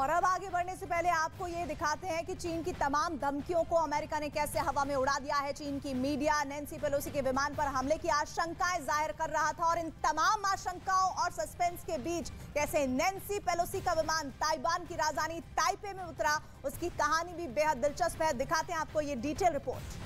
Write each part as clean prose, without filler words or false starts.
और अब आगे बढ़ने से पहले आपको ये दिखाते हैं कि चीन की तमाम धमकियों को अमेरिका ने कैसे हवा में उड़ा दिया है। चीन की मीडिया नैन्सी पेलोसी के विमान पर हमले की आशंकाएं जाहिर कर रहा था और इन तमाम आशंकाओं और सस्पेंस के बीच कैसे नैन्सी पेलोसी का विमान ताइवान की राजधानी ताइपे में उतरा, उसकी कहानी भी बेहद दिलचस्प है। दिखाते हैं आपको ये डिटेल रिपोर्ट।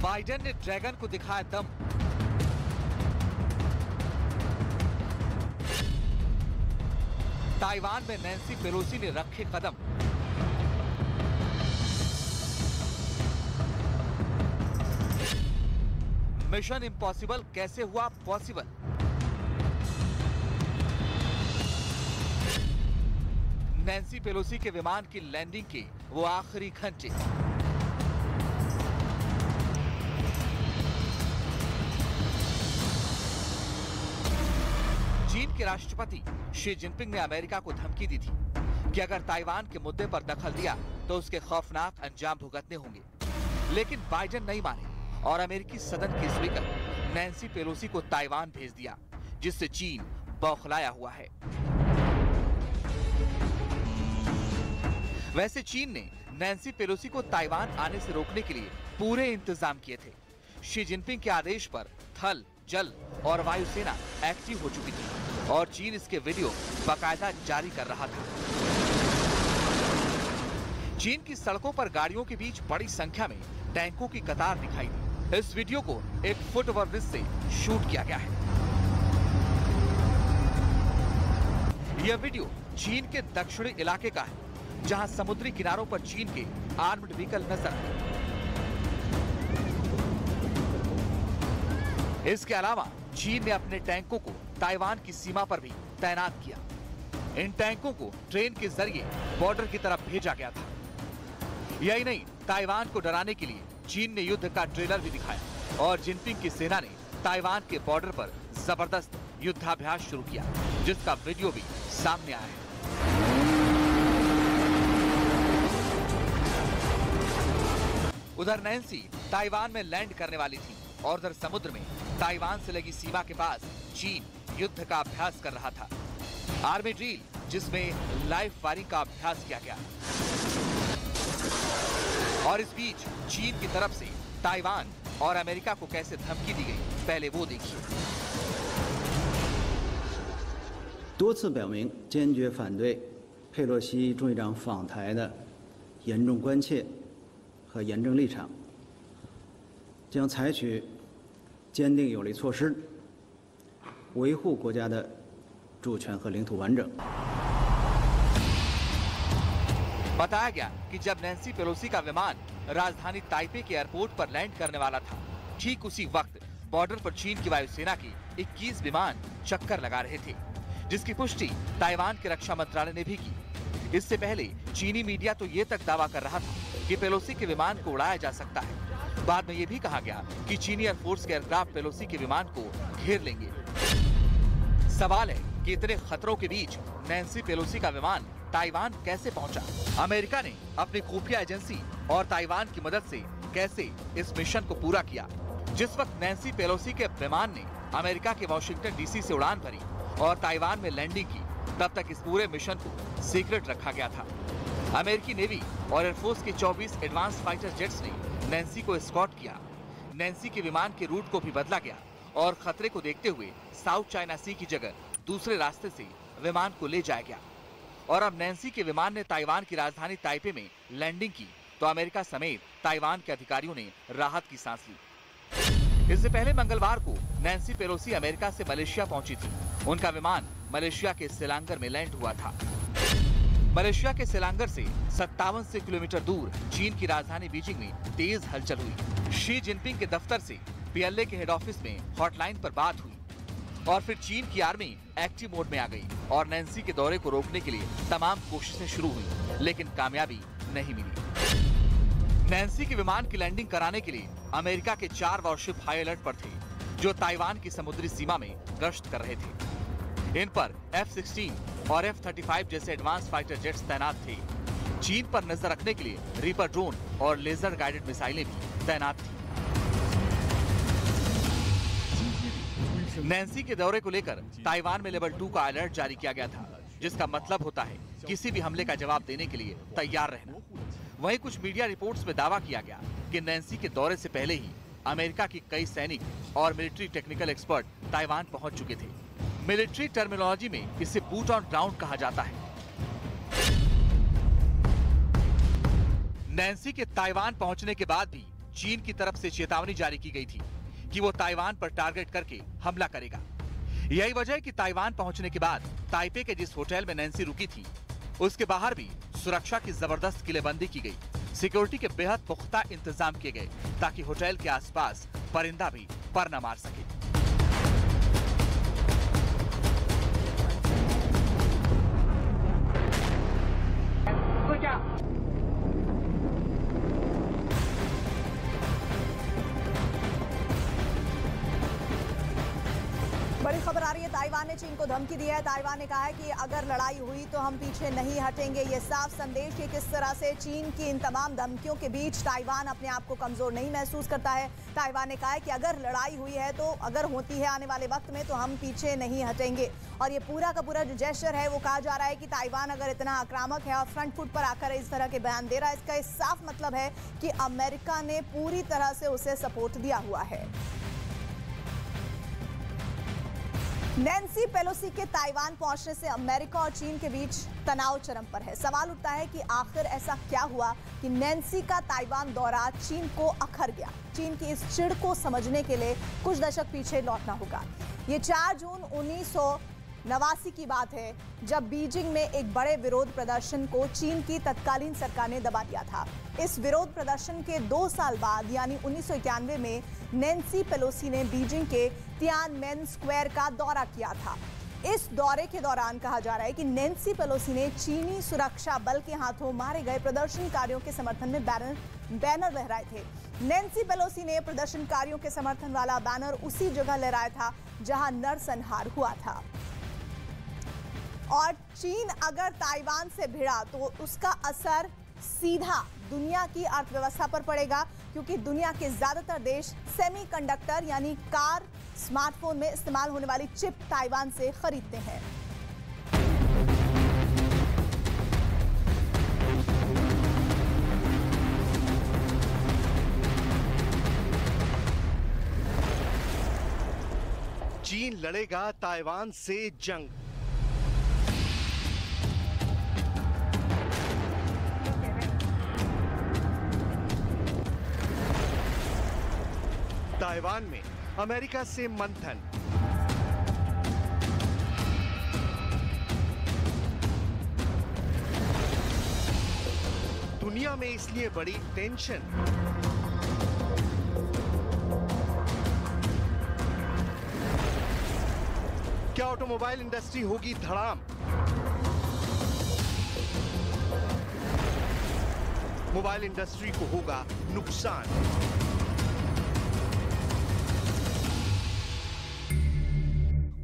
बाइडेन ने ड्रैगन को दिखाया दम। ताइवान में नैन्सी पेलोसी ने रखे कदम। मिशन इम्पॉसिबल कैसे हुआ पॉसिबल? नैन्सी पेलोसी के विमान की लैंडिंग के वो आखिरी घंटे। चीन के राष्ट्रपति शी जिनपिंग ने अमेरिका को धमकी दी थी कि अगर ताइवान के मुद्दे पर दखल दिया तो उसके खौफनाक अंजाम भुगतने होंगे, लेकिन बाइडेन नहीं माने और अमेरिकी सदन के स्पीकर नैन्सी पेलोसी को ताइवान भेज दिया, जिससे चीन बौखलाया हुआ है। वैसे चीन ने नैन्सी पेलोसी को ताइवान आने से रोकने के लिए पूरे इंतजाम किए थे। शी जिनपिंग के आदेश पर थल, जल और वायुसेना एक्टिव हो चुकी थी और चीन इसके वीडियो बाकायदा जारी कर रहा था। चीन की सड़कों पर गाड़ियों के बीच बड़ी संख्या में टैंकों की कतार दिखाई दी। इस वीडियो को एक फुट ओवरब्रिज से शूट किया गया है। यह वीडियो चीन के दक्षिणी इलाके का है, जहां समुद्री किनारों पर चीन के आर्म्ड व्हीकल नजर आए। इसके अलावा चीन ने अपने टैंकों को ताइवान की सीमा पर भी तैनात किया। इन टैंकों को ट्रेन के जरिए बॉर्डर की तरफ भेजा गया था। यही नहीं, ताइवान को डराने के लिए चीन ने युद्ध का ट्रेलर भी दिखाया और जिनपिंग की सेना ने ताइवान के बॉर्डर पर जबरदस्त युद्धाभ्यास शुरू किया, जिसका वीडियो भी सामने आया है। उधर नैन्सी ताइवान में लैंड करने वाली थी और उधर समुद्र में ताइवान से लगी सीमा के पास चीन युद्ध का अभ्यास कर रहा था। आर्मी ड्रिल, जिसमें लाइव फायरिंग का अभ्यास किया गया। और इस बीच चीन की तरफ से ताइवान और अमेरिका को कैसे धमकी दी गई, पहले वो देखिए। 多次表明坚决反对佩洛西众议长访台的严重关切和严正立场，将采取坚定有力措施，维护国家的主权和领土完整。 बताया गया कि जब नैन्सी पेलोसी का विमान राजधानी ताइपे के एयरपोर्ट पर लैंड करने वाला था, ठीक उसी वक्त बॉर्डर पर चीन की वायुसेना के 21 विमान चक्कर लगा रहे थे, जिसकी पुष्टि ताइवान के रक्षा मंत्रालय ने भी की। इससे पहले चीनी मीडिया तो ये तक दावा कर रहा था कि पेलोसी के विमान को उड़ाया जा सकता है। बाद में ये भी कहा गया कि चीनी एयरफोर्स के एयरक्राफ्ट पेलोसी के विमान को घेर लेंगे। सवाल है कि इतने खतरों के बीच नैन्सी पेलोसी का विमान ताइवान कैसे पहुंचा? अमेरिका ने अपनी खुफिया एजेंसी और ताइवान की मदद से कैसे इस मिशन को पूरा किया? जिस वक्त नैन्सी पेलोसी के विमान ने अमेरिका के वॉशिंगटन डीसी से उड़ान भरी और ताइवान में लैंडिंग की, तब तक इस पूरे मिशन को सीक्रेट रखा गया था। अमेरिकी नेवी और एयरफोर्स के 24 एडवांस फाइटर जेट्स ने नैन्सी को एस्कॉर्ट किया। नैन्सी के विमान के रूट को भी बदला गया और खतरे को देखते हुए साउथ चाइना सी की जगह दूसरे रास्ते से विमान को ले जाया गया। और अब नैन्सी के विमान ने ताइवान की राजधानी ताइपे में लैंडिंग की तो अमेरिका समेत ताइवान के अधिकारियों ने राहत की सांस ली। इससे पहले मंगलवार को नैन्सी पेलोसी अमेरिका से मलेशिया पहुंची थी। उनका विमान मलेशिया के सेलांगर में लैंड हुआ था। मलेशिया के सेलांगर से 57 किलोमीटर दूर चीन की राजधानी बीजिंग में तेज हलचल हुई। शी जिनपिंग के दफ्तर से पीएलए के हेड ऑफिस में हॉटलाइन पर बात हुई और फिर चीन की आर्मी एक्टिव मोड में आ गई और नैन्सी के दौरे को रोकने के लिए तमाम कोशिशें शुरू हुई, लेकिन कामयाबी नहीं मिली। नैन्सी के विमान की लैंडिंग कराने के लिए अमेरिका के 4 वॉरशिप हाई अलर्ट पर थे, जो ताइवान की समुद्री सीमा में गश्त कर रहे थे। इन पर F-16 और F-35 जैसे एडवांस फाइटर जेट्स तैनात थे। चीन पर नजर रखने के लिए रीपर ड्रोन और लेजर गाइडेड मिसाइलें भी तैनात थी। नैन्सी के दौरे को लेकर ताइवान में लेवल 2 का अलर्ट जारी किया गया था, जिसका मतलब होता है किसी भी हमले का जवाब देने के लिए तैयार रहना। वहीं कुछ मीडिया रिपोर्ट्स में दावा किया गया कि नैन्सी के दौरे से पहले ही अमेरिका की कई सैनिक और मिलिट्री टेक्निकल एक्सपर्ट ताइवान पहुंच चुके थे। मिलिट्री टर्मिनोलॉजी में इसे बूट ऑन ग्राउंड कहा जाता है। नैन्सी के ताइवान पहुंचने के बाद भी चीन की तरफ से चेतावनी जारी की गई थी कि वो ताइवान पर टारगेट करके हमला करेगा। यही वजह है कि ताइवान पहुंचने के बाद ताइपे के जिस होटल में नैन्सी रुकी थी, उसके बाहर भी सुरक्षा की जबरदस्त किलेबंदी की गई। सिक्योरिटी के बेहद पुख्ता इंतजाम किए गए ताकि होटल के आसपास परिंदा भी पर न मार सके। बड़ी खबर आ रही है, ताइवान ने चीन को धमकी दी है। ताइवान ने कहा है कि अगर लड़ाई हुई तो हम पीछे नहीं हटेंगे। ये साफ संदेश है किस तरह से चीन की इन तमाम धमकियों के बीच ताइवान अपने आप को कमजोर नहीं महसूस करता है। ताइवान ने कहा है कि अगर लड़ाई हुई है तो अगर होती है आने वाले वक्त में तो हम पीछे नहीं हटेंगे। और ये पूरा का पूरा जो जेस्चर है वो कहा जा रहा है कि ताइवान अगर इतना आक्रामक है और फ्रंट फुट पर आकर इस तरह के बयान दे रहा है, इसका साफ मतलब है कि अमेरिका ने पूरी तरह से उसे सपोर्ट दिया हुआ है। नैन्सी पेलोसी के ताइवान पहुंचने से अमेरिका और चीन के बीच तनाव चरम पर है। सवाल उठता है कि आखिर ऐसा क्या हुआ कि नैन्सी का ताइवान दौरा चीन को अखर गया। चीन की इस चिढ़ को समझने के लिए कुछ दशक पीछे लौटना होगा। ये 4 जून 1989 की बात है, जब बीजिंग में एक बड़े विरोध प्रदर्शन को चीन की तत्कालीन सरकार ने दबा दिया था। इस विरोध प्रदर्शन के 2 साल बाद यानी 1991 में नैन्सी पेलोसी ने बीजिंग के तियानमेन स्क्वायर का दौरा किया था। इस दौरे के दौरान कहा जा रहा है कि नैन्सी पेलोसी ने चीनी सुरक्षा बल के हाथों मारे गए प्रदर्शनकारियों के समर्थन में बैनर लहराए थे। नैन्सी पेलोसी ने प्रदर्शनकारियों के समर्थन वाला बैनर उसी जगह लहराया था जहां नरसंहार हुआ था। और चीन अगर ताइवान से भिड़ा तो उसका असर सीधा दुनिया की अर्थव्यवस्था पर पड़ेगा, क्योंकि दुनिया के ज्यादातर देश सेमीकंडक्टर यानी कार, स्मार्टफोन में इस्तेमाल होने वाली चिप ताइवान से खरीदते हैं। चीन लड़ेगा ताइवान से जंग। ताइवान में अमेरिका से मंथन। दुनिया में इसलिए बड़ी टेंशन। क्या ऑटोमोबाइल इंडस्ट्री होगी धड़ाम? मोबाइल इंडस्ट्री को होगा नुकसान।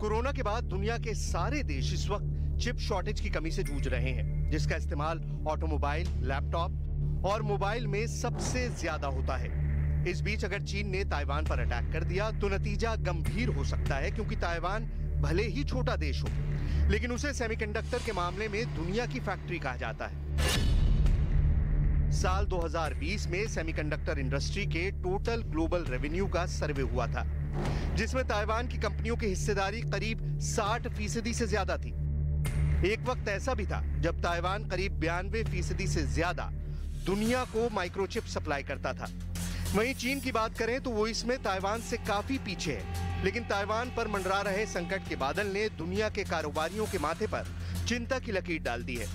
कोरोना के बाद दुनिया के सारे देश इस वक्त चिप शॉर्टेज की कमी से जूझ रहे हैं, जिसका इस्तेमाल ऑटोमोबाइल, लैपटॉप और मोबाइल में सबसे ज्यादा होता है। इस बीच अगर चीन ने ताइवान पर अटैक कर दिया तो नतीजा गंभीर हो सकता है, क्योंकि ताइवान भले ही छोटा देश हो, लेकिन उसे सेमीकंडक्टर के मामले में दुनिया की फैक्ट्री कहा जाता है। साल 2020 में सेमीकंडक्टर इंडस्ट्री के टोटल ग्लोबल रेवेन्यू का सर्वे हुआ था, जिसमें ताइवान की कंपनियों की हिस्सेदारी करीब 60% से ज्यादा थी। एक वक्त ऐसा भी था जब ताइवान करीब 92% से ज्यादा दुनिया को माइक्रोचिप सप्लाई करता था। वहीं चीन की बात करें तो वो इसमें ताइवान से काफी पीछे है, लेकिन ताइवान पर मंडरा रहे संकट के बादल ने दुनिया के कारोबारियों के माथे पर चिंता की लकीर डाल दी है।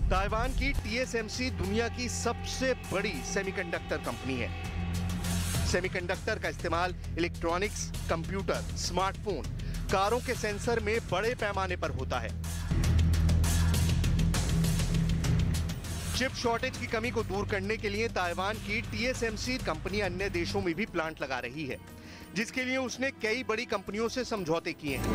ताइवान की TSMC दुनिया की सबसे बड़ी सेमीकंडक्टर कंपनी है। सेमीकंडक्टर का इस्तेमाल इलेक्ट्रॉनिक्स, कंप्यूटर, स्मार्टफोन, कारों के सेंसर में बड़े पैमाने पर होता है। चिप शॉर्टेज की कमी को दूर करने के लिए ताइवान की TSMC कंपनी अन्य देशों में भी प्लांट लगा रही है, जिसके लिए उसने कई बड़ी कंपनियों से समझौते किए हैं।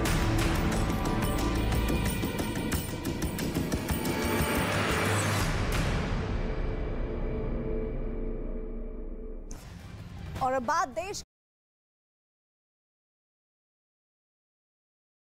और बात देश